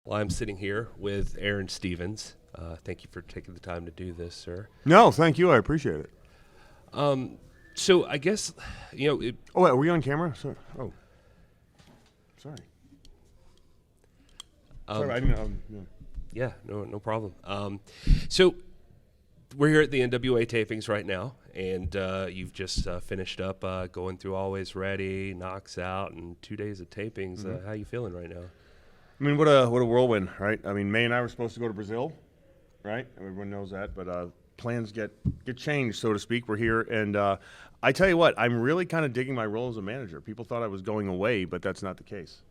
Well, I'm sitting here with Aron Stevens. Thank you for taking the time to do this, sir. No, thank you. I appreciate it. So I guess, you know... Oh, wait, are we on camera? Sorry. Oh. Sorry. Sorry, I didn't know. Yeah, no problem. So we're here at the NWA tapings right now, and you've just finished up going through Always Ready, Knocks Out, and 2 days of tapings. How you feeling right now? I mean, what a whirlwind, right? I mean, May and I were supposed to go to Brazil, right? Everyone knows that, but plans get changed, so to speak. We're here, and I tell you what, I'm really kind of digging my role as a manager. People thought I was going away, but that's not the case.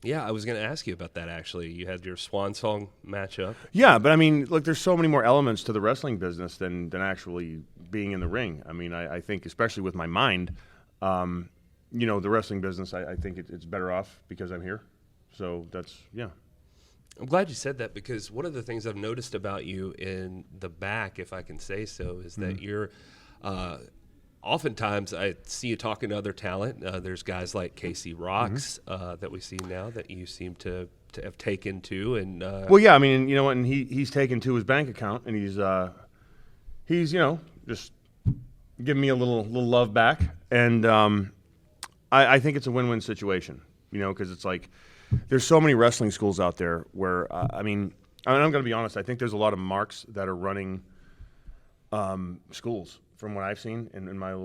Yeah, I was going to ask you about that, actually. You had your Swan Song matchup. Yeah, but I mean, look, there's so many more elements to the wrestling business than actually being in the ring. I mean, I think, especially with my mind, the wrestling business, I think it's better off because I'm here. So that's, yeah. I'm glad you said that, because one of the things I've noticed about you in the back, if I can say so, is that you're oftentimes I see you talking to other talent. There's guys like Casey Rocks that we see now that you seem to have taken to. And well, yeah, I mean, you know what, and he's taken to his bank account, and he's just giving me a little love back. And I think it's a win-win situation, because it's like, there's so many wrestling schools out there where, I'm going to be honest, I think there's a lot of marks that are running schools from what I've seen in my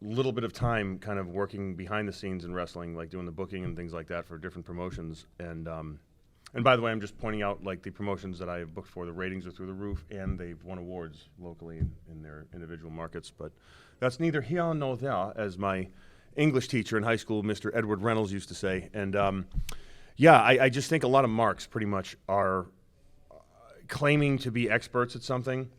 little bit of time kind of working behind the scenes in wrestling, like doing the booking and things like that for different promotions. And by the way, I'm just pointing out, like, the promotions that I have booked for, the ratings are through the roof, and they've won awards locally in their individual markets. But that's neither here nor there, as my English teacher in high school, Mr. Edward Reynolds, used to say. And I just think a lot of marks pretty much are claiming to be experts at something,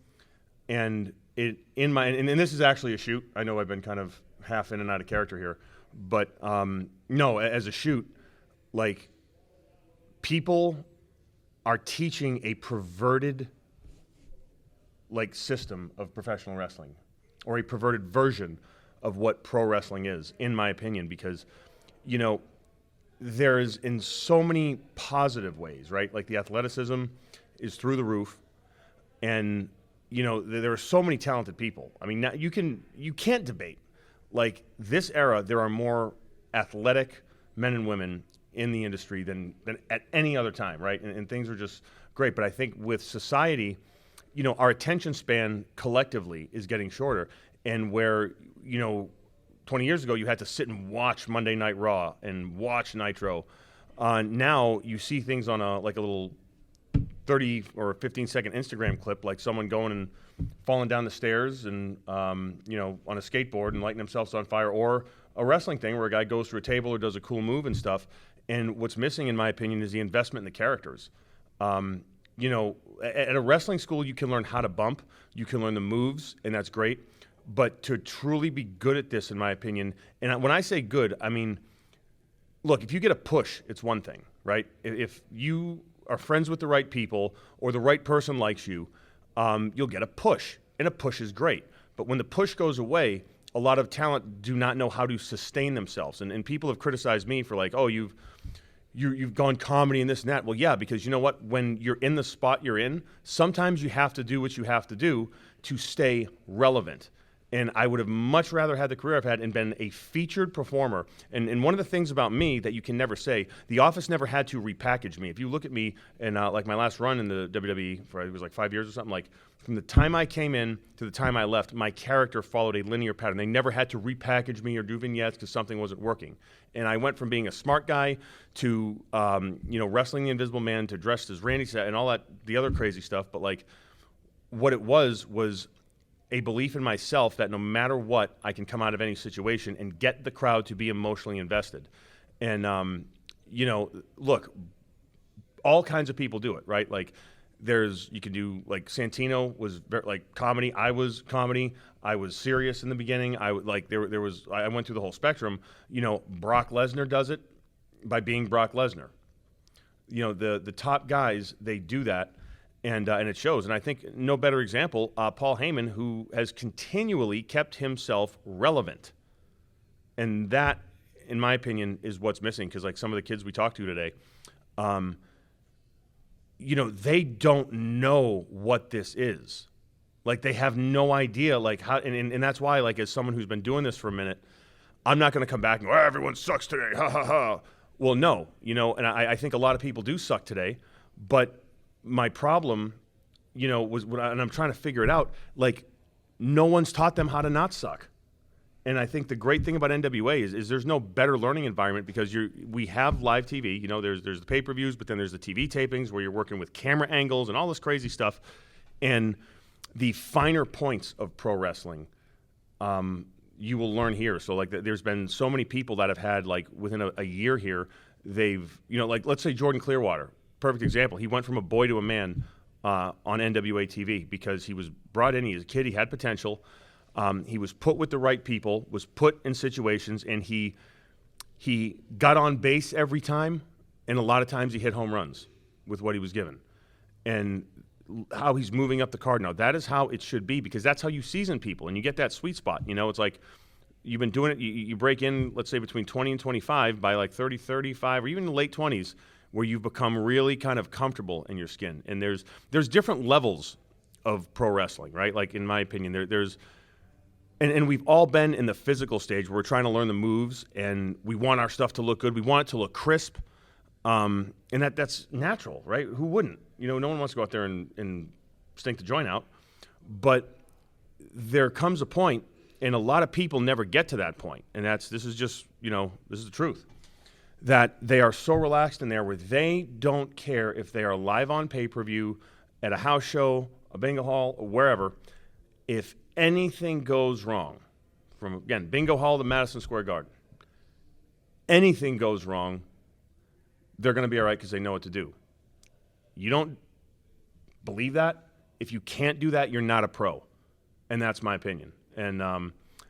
and and this is actually a shoot. I know I've been kind of half in and out of character here, but no, as a shoot, like, people are teaching a perverted, like, system of professional wrestling, or a perverted version of what pro wrestling is, in my opinion, because, there's in so many positive ways, right? Like, the athleticism is through the roof, and, there are so many talented people. I mean, now you can't debate. Like, this era, there are more athletic men and women in the industry than at any other time, right? And things are just great. But I think with society, our attention span collectively is getting shorter, and where, 20 years ago, you had to sit and watch Monday Night Raw and watch Nitro. Now you see things on a little 30 or 15-second Instagram clip, like someone going and falling down the stairs and, on a skateboard and lighting themselves on fire, or a wrestling thing where a guy goes through a table or does a cool move and stuff. And what's missing, in my opinion, is the investment in the characters. At a wrestling school, you can learn how to bump, you can learn the moves, and that's great. But to truly be good at this, in my opinion, and when I say good, I mean, look, if you get a push, it's one thing, right? If you are friends with the right people, or the right person likes you, you'll get a push, and a push is great. But when the push goes away, a lot of talent do not know how to sustain themselves. And people have criticized me for, like, oh, you've gone comedy and this and that. Well, yeah, because you know what? When you're in the spot you're in, sometimes you have to do what you have to do to stay relevant. And I would have much rather had the career I've had and been a featured performer. And one of the things about me that you can never say, The Office never had to repackage me. If you look at me and like my last run in the WWE, for it was like 5 years or something, like, from the time I came in to the time I left, my character followed a linear pattern. They never had to repackage me or do vignettes because something wasn't working. And I went from being a smart guy to wrestling the Invisible Man, to dressed as Randy and all that, the other crazy stuff. But, like, what it was a belief in myself that no matter what, I can come out of any situation and get the crowd to be emotionally invested. And, look, all kinds of people do it, right? Like, you can do, like, Santino was like comedy. I was comedy. I was serious in the beginning. I went through the whole spectrum. Brock Lesnar does it by being Brock Lesnar. The top guys, they do that. And it shows. And I think no better example, Paul Heyman, who has continually kept himself relevant. And that in my opinion, is what's missing. Because like some of the kids we talked to today, they don't know what this is. Like they have no idea. Like how, and that's why, like as someone who's been doing this for a minute, I'm not going to come back and go, everyone sucks today, ha ha ha. Well, no, and I think a lot of people do suck today, but my problem, was and I'm trying to figure it out. Like, no one's taught them how to not suck. And I think the great thing about NWA is there's no better learning environment because we have live TV. There's the pay-per-views, but then there's the TV tapings where you're working with camera angles and all this crazy stuff. And the finer points of pro wrestling, you will learn here. So like there's been so many people that have had like within a year here, they've, like let's say Jordan Clearwater, perfect example. He went from a boy to a man on NWA TV because he was brought in. He was a kid. He had potential. He was put with the right people, was put in situations, and he got on base every time, and a lot of times he hit home runs with what he was given. And how he's moving up the card now, that is how it should be because that's how you season people, and you get that sweet spot. It's like you've been doing it, you break in, let's say, between 20 and 25 by like 30, 35, or even the late 20s, where you've become really kind of comfortable in your skin. And there's different levels of pro wrestling, right? Like, in my opinion, there's and we've all been in the physical stage where we're trying to learn the moves, and we want our stuff to look good. We want it to look crisp, and that's natural, right? Who wouldn't? No one wants to go out there and stink the joint out. But there comes a point, and a lot of people never get to that point, and this is just, this is the truth, that they are so relaxed in there where they don't care if they are live on pay-per-view, at a house show, a bingo hall, or wherever. If anything goes wrong, from, again, bingo hall to Madison Square Garden, anything goes wrong, they're going to be all right because they know what to do. You don't believe that? If you can't do that, you're not a pro. And that's my opinion. And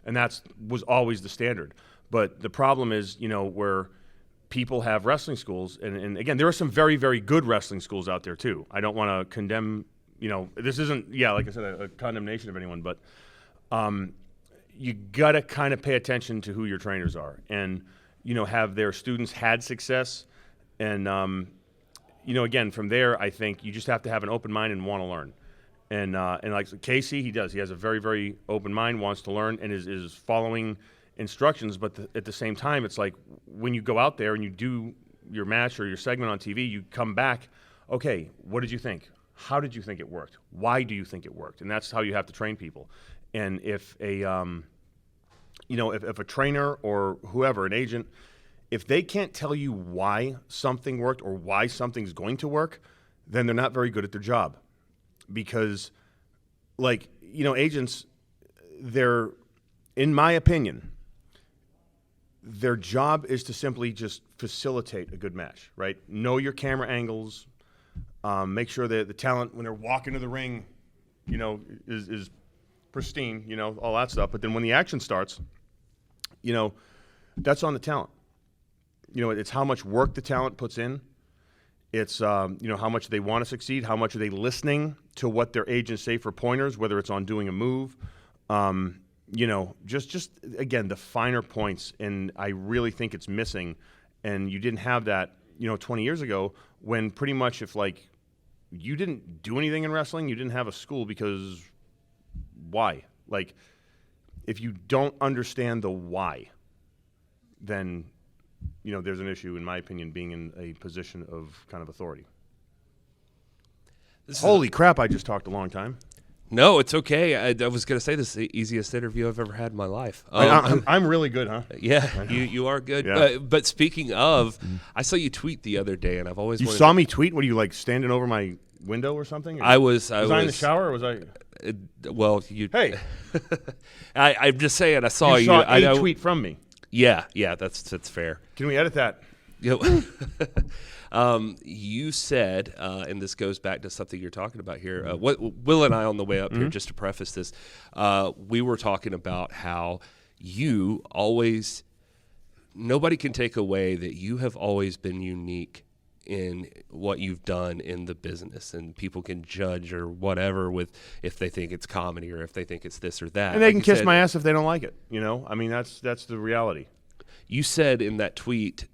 that was always the standard. But the problem is, where people have wrestling schools, and again, there are some very, very good wrestling schools out there too. I don't want to condemn, this isn't, like I said, a condemnation of anyone, but you got to kind of pay attention to who your trainers are and, have their students had success. And, again, from there, I think you just have to have an open mind and want to learn. And like Casey, he does. He has a very, very open mind, wants to learn, and is following instructions. But at the same time, it's like when you go out there and you do your match or your segment on TV, you come back, okay, what did you think? How did you think it worked? Why do you think it worked? And that's how you have to train people. And if if a trainer or whoever, an agent, if they can't tell you why something worked or why something's going to work, then they're not very good at their job. Because, agents, they're, in my opinion, their job is to simply just facilitate a good match, right? Know your camera angles, make sure that the talent, when they're walking to the ring, is pristine, all that stuff. But then when the action starts, that's on the talent. It's how much work the talent puts in. It's, how much they want to succeed, how much are they listening to what their agents say for pointers, whether it's on doing a move, just again, the finer points. And I really think it's missing. And you didn't have that, 20 years ago when pretty much if, you didn't do anything in wrestling, you didn't have a school because why? If you don't understand the why, then there's an issue, in my opinion, being in a position of kind of authority. Holy crap, I just talked a long time. No, it's okay. I was going to say this is the easiest interview I've ever had in my life. I'm really good, huh? Yeah, you are good. Yeah. But speaking of, I saw you tweet the other day, and I've always You wanted saw to, me tweet? What, are you, standing over my window or something? Or I was I in the shower, or was I? You. Hey. I'm just saying, I saw you. You saw I know, tweet from me. Yeah, that's fair. Can we edit that? You said, and this goes back to something you're talking about here. What Will and I, on the way up here, just to preface this, we were talking about how you always, nobody can take away that you have always been unique in what you've done in the business, and people can judge or whatever with if they think it's comedy or if they think it's this or that. And they can kiss my ass if they don't like it. I mean, that's the reality. you said in that tweet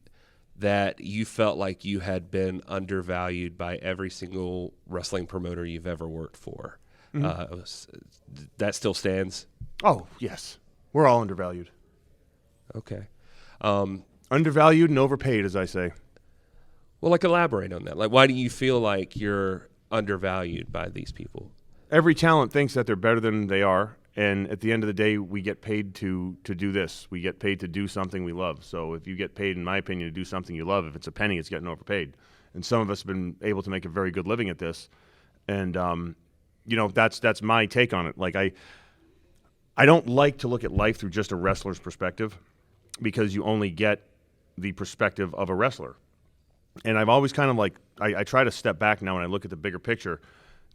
that you felt like you had been undervalued by every single wrestling promoter you've ever worked for. That still stands? Oh, yes. We're all undervalued. Okay. Undervalued and overpaid, as I say. Well, like, elaborate on that. Like, why do you feel like you're undervalued by these people? Every talent thinks that they're better than they are, and at the end of the day, we get paid to do this. We get paid to do something we love. So if you get paid, in my opinion, to do something you love, if it's a penny, it's getting overpaid. And some of us have been able to make a very good living at this, and that's my take on it. Like, I don't like to look at life through just a wrestler's perspective, because you only get the perspective of a wrestler. And I've always kind of like, I try to step back now when I look at the bigger picture,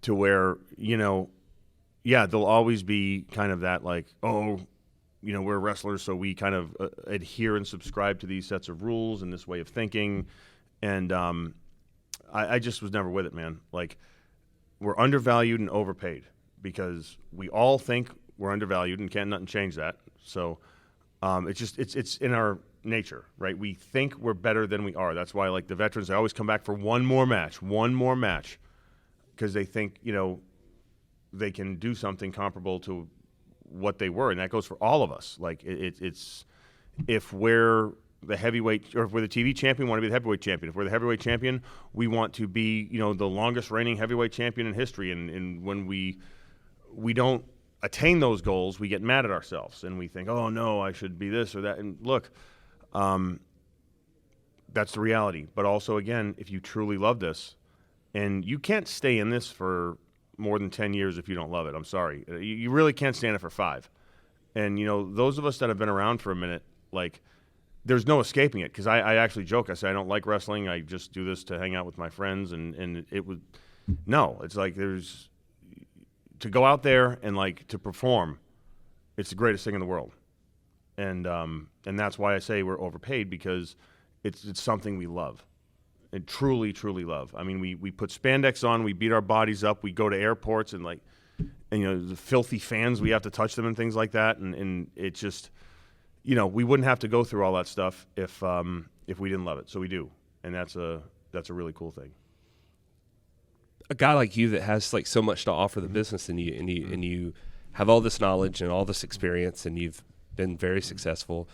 to where, there'll always be kind of that like, we're wrestlers, so we kind of adhere and subscribe to these sets of rules and this way of thinking. And I just was never with it, man. Like, we're undervalued and overpaid, because we all think we're undervalued and can't nothing change that. So it's in our nature, right? We think we're better than we are. That's why, like, the veterans, they always come back for one more match, because they think, they can do something comparable to what they were. And that goes for all of us. Like, it's if we're the heavyweight, or if we're the TV champion, we want to be the heavyweight champion. If we're the heavyweight champion, we want to be, the longest reigning heavyweight champion in history. And when we don't attain those goals, we get mad at ourselves and we think, oh no, I should be this or that. And look, that's the reality. But also, again, if you truly love this, and you can't stay in this for more than 10 years if you don't love it. I'm sorry. You really can't stay in it for 5. And, those of us that have been around for a minute, like, there's no escaping it. Because I actually joke. I say I don't like wrestling. I just do this to hang out with my friends. And it would – no. It's like there's – to go out there and, like, to perform, it's the greatest thing in the world. And that's why I say we're overpaid, because it's something we love. And truly, truly love. I mean, we put spandex on, we beat our bodies up, we go to airports and the filthy fans, we have to touch them and things like that. And it just, we wouldn't have to go through all that stuff if we didn't love it. So we do, and that's a really cool thing. A guy like you that has like so much to offer the business, and you have all this knowledge and all this experience, and you've been very successful.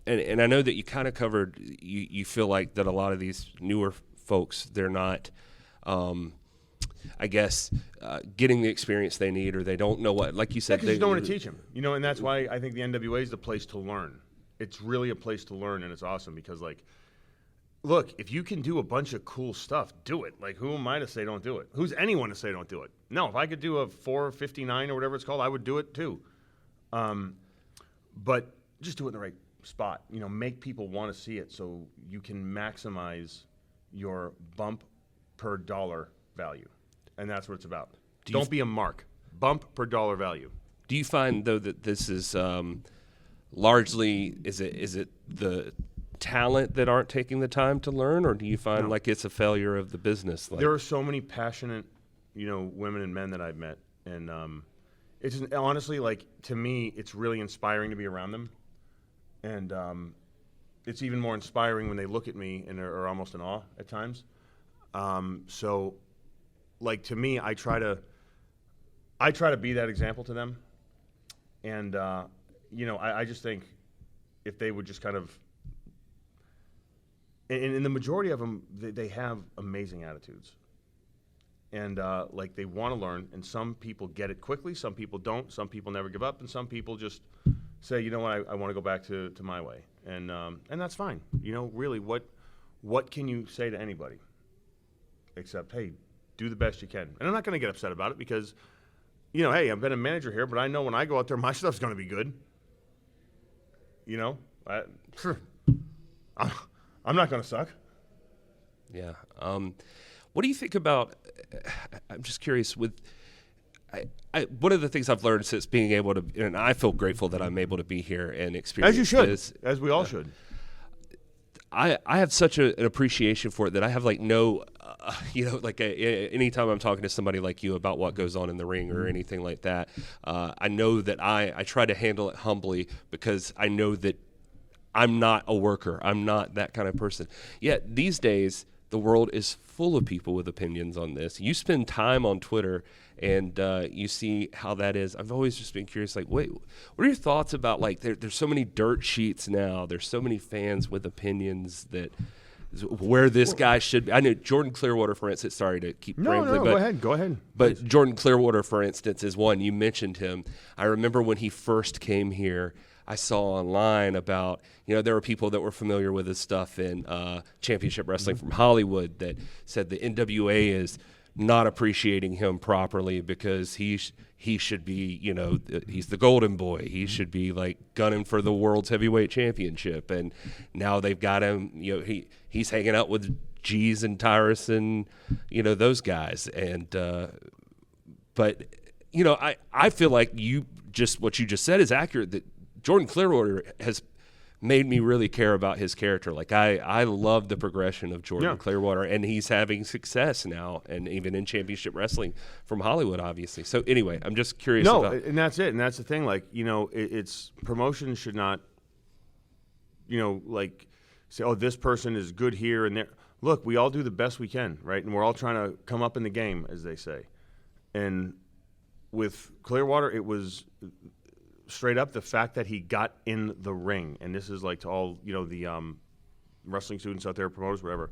And I know that you kind of covered, you feel like that a lot of these newer folks, they're not, getting the experience they need, or they don't know what, like you said. They don't want to teach them, and that's why I think the NWA is the place to learn. It's really a place to learn, and it's awesome because, like, look, if you can do a bunch of cool stuff, do it. Like, who am I to say don't do it? Who's anyone to say don't do it? No, if I could do a 459 or whatever it's called, I would do it too. But just do it in the right spot. Make people want to see it so you can maximize your bump per dollar value. And that's what it's about. Don't be a mark. Bump per dollar value. Do you find, though, that this is largely, is it the talent that aren't taking the time to learn, or do you find like it's a failure of the business? Like, there are so many passionate, women and men that I've met, and it's honestly, like, to me, it's really inspiring to be around them. And it's even more inspiring when they look at me and are almost in awe at times. So, like, to me, I try to be that example to them. And I just think if they would just kind of, and the majority of them, they have amazing attitudes. And like, they want to learn. And some people get it quickly. Some people don't. Some people never give up. And some people just say, you know what, I want to go back to my way. And that's fine. Really, what can you say to anybody except, hey, do the best you can. And I'm not going to get upset about it because, hey, I've been a manager here, but I know when I go out there, my stuff's going to be good. I'm not going to suck. Yeah. What do you think about, I'm just curious, with one of the things I've learned since being able to, and I feel grateful that I'm able to be here and experience as you should, this, as we all should. I have such an appreciation for it that I have like no like anytime I'm talking to somebody like you about what goes on in the ring or anything like that, I know that I try to handle it humbly because I know that I'm not a worker. I'm not that kind of person. Yet these days, the world is full of people with opinions on this. You spend time on Twitter and you see how that is. I've always just been curious, like, wait, what are your thoughts about, like, there's so many dirt sheets now. There's so many fans with opinions that where this guy should be. I know Jordan Clearwater, for instance, sorry to keep rambling. No, go ahead. But Please. Jordan Clearwater, for instance, is one. You mentioned him. I remember when he first came here, I saw online about, there were people that were familiar with his stuff in championship wrestling from Hollywood that said the NWA is not appreciating him properly because he should be, he's the golden boy. He should be like gunning for the world's heavyweight championship. And now they've got him, he's hanging out with G's and Tyrus and, those guys. And, but, I feel like what you just said is accurate, that Jordan Clearwater has made me really care about his character. Like I love the progression of Jordan Clearwater, and he's having success now, and even in championship wrestling from Hollywood, obviously. So anyway, I'm just curious. And that's it. And that's the thing. Like, it's promotion should not, like say, oh, this person is good here and there. Look, we all do the best we can, right? And we're all trying to come up in the game, as they say. And with Clearwater, it was straight up the fact that he got in the ring. And this is like to all, the wrestling students out there, promoters, whatever.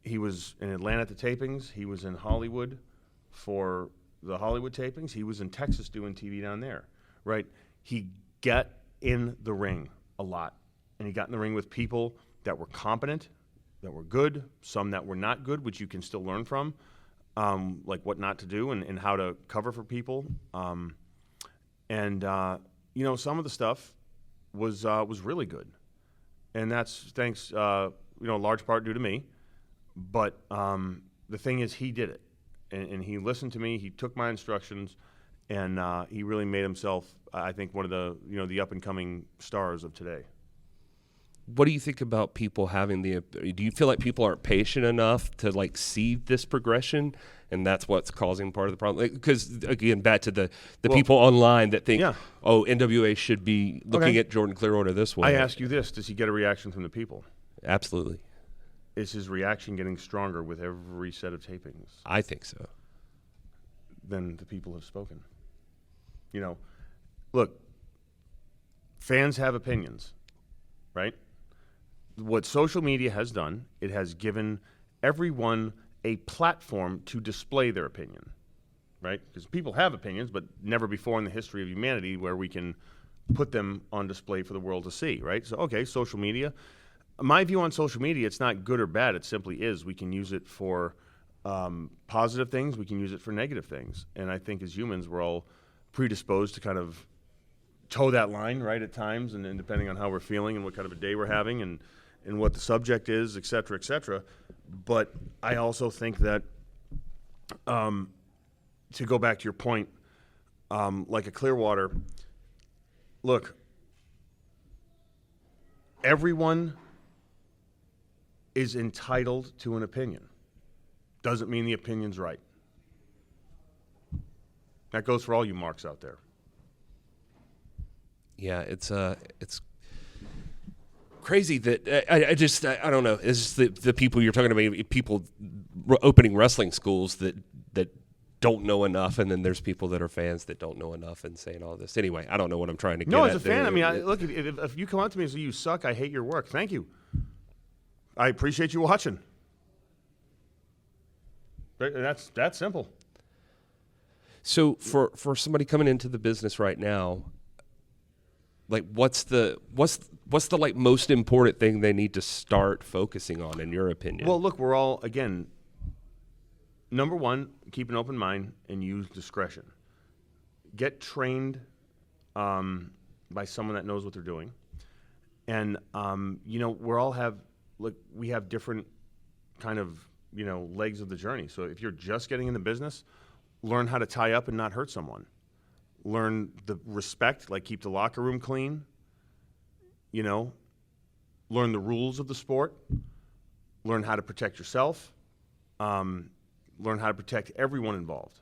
He was in Atlanta at the tapings. He was in Hollywood for the Hollywood tapings. He was in Texas doing TV down there, right? He got in the ring a lot. And he got in the ring with people that were competent, that were good, some that were not good, which you can still learn from, like what not to do and how to cover for people. Some of the stuff was really good. And that's thanks, large part due to me. But the thing is, he did it. And he listened to me. He took my instructions. And he really made himself, I think, one of the up-and-coming stars of today. What do you think about people having do you feel like people aren't patient enough to like see this progression, and that's what's causing part of the problem? Because again, back to the people online that think, oh, NWA should be looking at Jordan Clearwater this way. I ask you this: does he get a reaction from the people? Absolutely. Is his reaction getting stronger with every set of tapings? I think so. Then the people have spoken. Look, fans have opinions, right? What social media has done, it has given everyone a platform to display their opinion, right? Because people have opinions, but never before in the history of humanity where we can put them on display for the world to see, right? So, okay, social media. My view on social media, it's not good or bad. It simply is. We can use it for positive things. We can use it for negative things. And I think as humans, we're all predisposed to kind of toe that line, right, at times, and depending on how we're feeling and what kind of a day we're having and what the subject is, et cetera, et cetera. But I also think that, to go back to your point, like a Clearwater, look, everyone is entitled to an opinion. Doesn't mean the opinion's right. That goes for all you marks out there. Yeah, it's crazy that I don't know. It's just the people you're talking about, people opening wrestling schools that don't know enough, and then there's people that are fans that don't know enough and saying all this. Anyway, I don't know what I'm trying to get at. No, as a fan, I mean, look, if you come up to me and say, you suck, I hate your work, thank you. I appreciate you watching. That's simple. So for somebody coming into the business right now, like what's the like most important thing they need to start focusing on, in your opinion? Well, look, we're all, again, number one, keep an open mind and use discretion. Get trained by someone that knows what they're doing. And, we have different kind of, legs of the journey. So if you're just getting in the business, learn how to tie up and not hurt someone. Learn the respect, like keep the locker room clean. Learn the rules of the sport. Learn how to protect yourself. learn how to protect everyone involved.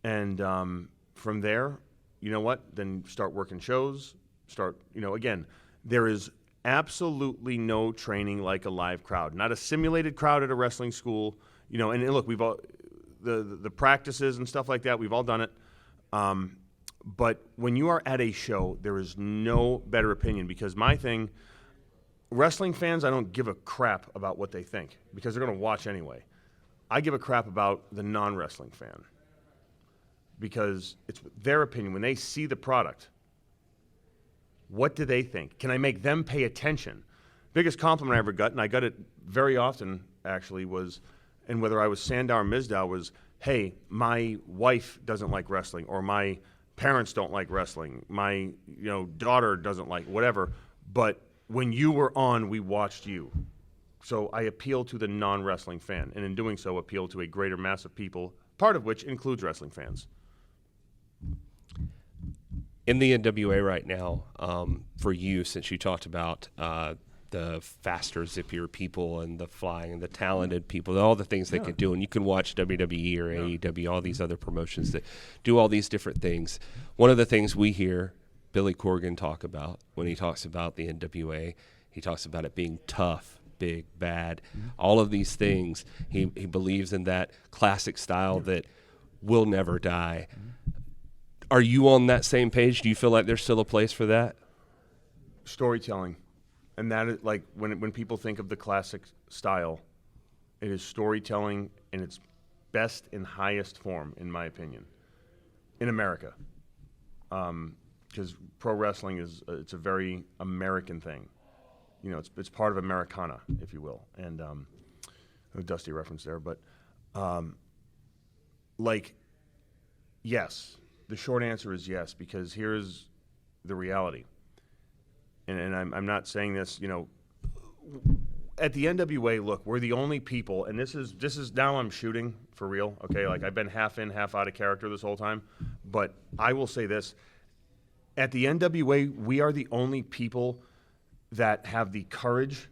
And from there, you know what? Then start working shows. Again, there is absolutely no training like a live crowd. Not a simulated crowd at a wrestling school. And look, we've all the practices and stuff like that. We've all done it. But when you are at a show, there is no better opinion, because my thing, wrestling fans, I don't give a crap about what they think, because they're going to watch anyway. I give a crap about the non-wrestling fan, because it's their opinion. When they see the product, what do they think? Can I make them pay attention? Biggest compliment I ever got, and I got it very often actually, was, and whether I was Sandow or Mizdow, was, hey, my wife doesn't like wrestling, or my parents don't like wrestling, my daughter doesn't like whatever, but when you were on, we watched you. So I appeal to the non-wrestling fan, and in doing so, appeal to a greater mass of people, part of which includes wrestling fans. In the NWA right now, for you, since you talked about the faster, zippier people and the flying and the talented people, all the things they can do, and you can watch WWE or AEW, all these other promotions that do all these different things. One of the things we hear Billy Corgan talk about when he talks about the NWA, he talks about it being tough, big, bad, all of these things. He believes in that classic style that will never die. Are you on that same page? Do you feel like there's still a place for that? Storytelling. And that is, like, when people think of the classic style, it is storytelling in its best and highest form, in my opinion, in America. Because pro wrestling it's a very American thing. It's part of Americana, if you will. And a dusty reference there, but yes. The short answer is yes, because here's the reality. And I'm not saying this, at the NWA, look, we're the only people, and this is now I'm shooting for real, okay? Like, I've been half in, half out of character this whole time, but I will say this. At the NWA, we are the only people that have the courage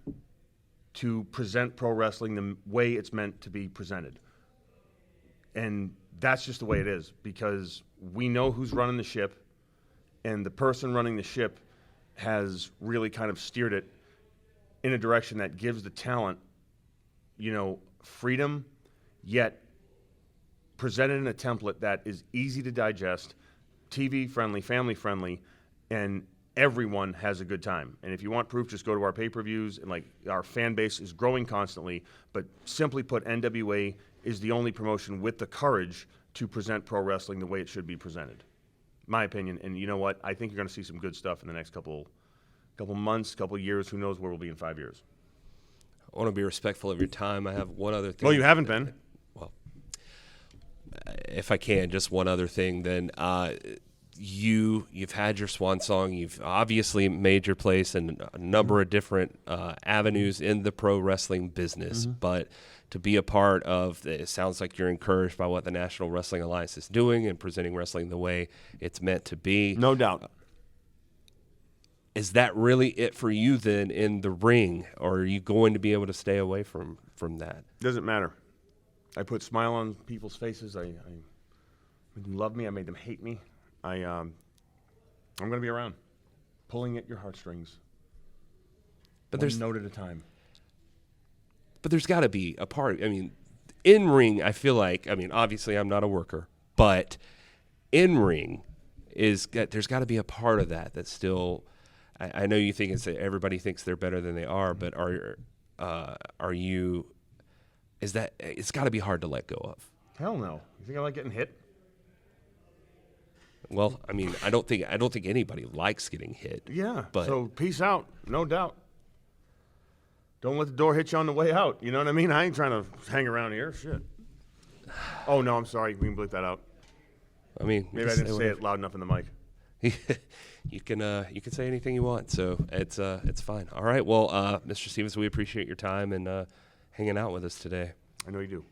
to present pro wrestling the way it's meant to be presented. And that's just the way it is, because we know who's running the ship, and the person running the ship has really kind of steered it in a direction that gives the talent, freedom, yet presented in a template that is easy to digest, TV friendly, family friendly, and everyone has a good time. And if you want proof, just go to our pay-per-views, and our fan base is growing constantly. But simply put, NWA is the only promotion with the courage to present pro wrestling the way it should be presented. My opinion. And you know what? I think you're going to see some good stuff in the next couple months, couple years. Who knows where we'll be in 5 years? I want to be respectful of your time. I have one other thing. Well, you haven't been. Well, if I can, just one other thing. Then you've had your swan song. You've obviously made your place in a number of different avenues in the pro wrestling business. But to be a part of, it sounds like you're encouraged by what the National Wrestling Alliance is doing and presenting wrestling the way it's meant to be. No doubt. Is that really it for you then in the ring, or are you going to be able to stay away from that? Doesn't matter. I put smile on people's faces. I made them love me. I made them hate me. I'm going to be around, pulling at your heartstrings. But one there's note at a time. But there's got to be a part. In ring, I feel like. Obviously, I'm not a worker, but in ring there's got to be a part of that that's still. I know you think everybody thinks they're better than they are, but are you? Is that it's got to be hard to let go of? Hell no. You think I like getting hit? Well, I don't think anybody likes getting hit. Yeah. But so peace out, no doubt. Don't let the door hit you on the way out. You know what I mean? I ain't trying to hang around here. Shit. Oh no, I'm sorry. We can bleep that out. Maybe I didn't say it loud enough in the mic. You can say anything you want, so it's fine. All right. Well, Mr. Stevens, we appreciate your time and hanging out with us today. I know you do.